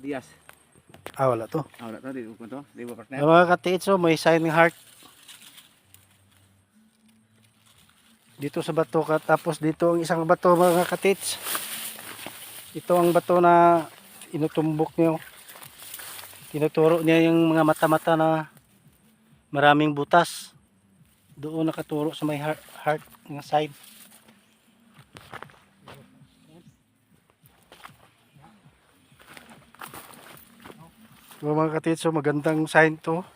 Diaz. Wala to. Wala to, di ko to. Di ba partner? Mga katiits, oh, may sign ng heart. Dito sa bato ka, tapos dito ang isang bato mga katiits. Ito ang bato na inutumbok niyo. Tinuturo niya yung mga mata-mata na maraming butas. Doon nakaturo sa may heart ng side. So, mga katiits, so magandang sign to.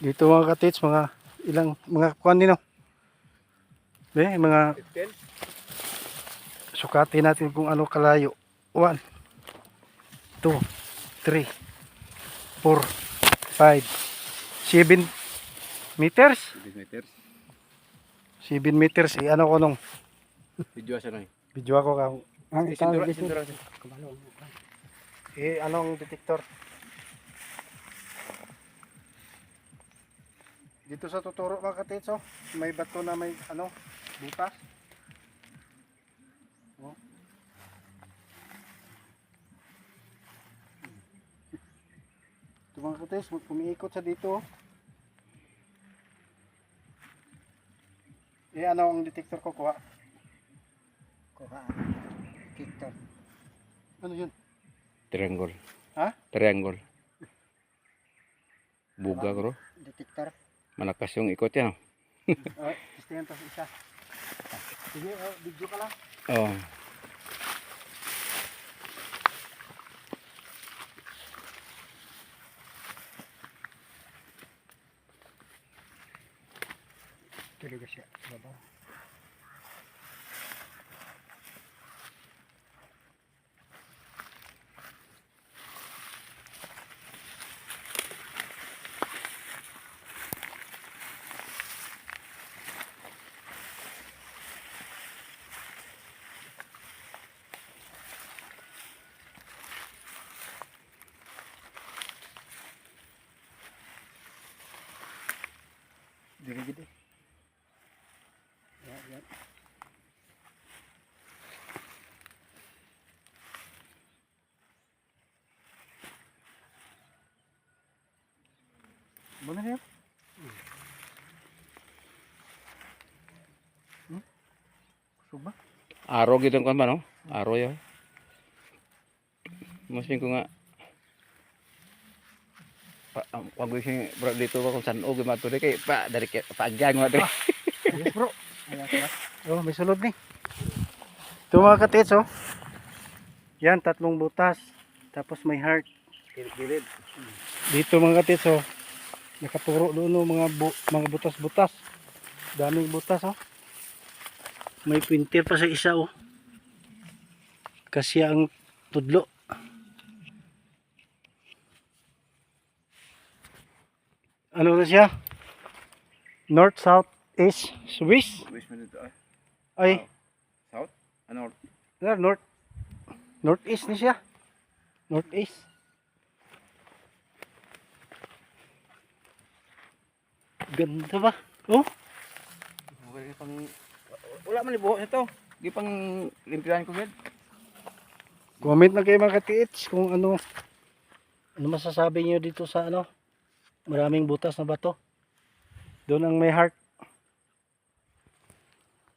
Dito mga katiits, mga ilang mga kuan nino. Mga sukatin natin kung ano kalayo. 1 2 3 4 5 7 meters. 7 meters. 7 meters. Ano ko nung Video sa noy. video ako ka. Ang Sintura. anong detector? Dito sa tuturo mga katiits, oh, may bato na may ano, butas. Oh. Ito mga katiits, kumiikot sa dito. Ano ang detector ko kuha? Kuha detector. Ano yun? Triangle. Ha? Triangle. Buga ko. Detector. Malakas yung ikot yan. Testingan to isa. Sige, video ka lang. Oh. Talaga siya. Baba. Dili gid. Yan. Mana niya? Suba? Aro gitu kan ba no? Aro ya. Masin ko nga pag gising bro dito ko kung saan og mato di kay pa dari paagang mo diri. Yes, bro. Oh, may sulod ni. Ito mga katiits, oh. Yan, 3 butas. Tapos may heart. Gilid. Dito mga katiits, oh. Nakaturo doon, oh, mga butas-butas. Daming butas, oh. May pintir pa sa isa, oh. Kasi ang tudlo. Ano na siya? North, South, East, Swiss. Wish mo dito Ay, South? Ano? North. Northeast ni siya. Northeast. Ganda ba? Oh, Okay pang wala man ibuhok nito. Di pang limpiran ko gid. comment na kayo mga katiits kung ano masasabi niyo dito sa ano, maraming butas na bato. Doon ang may heart.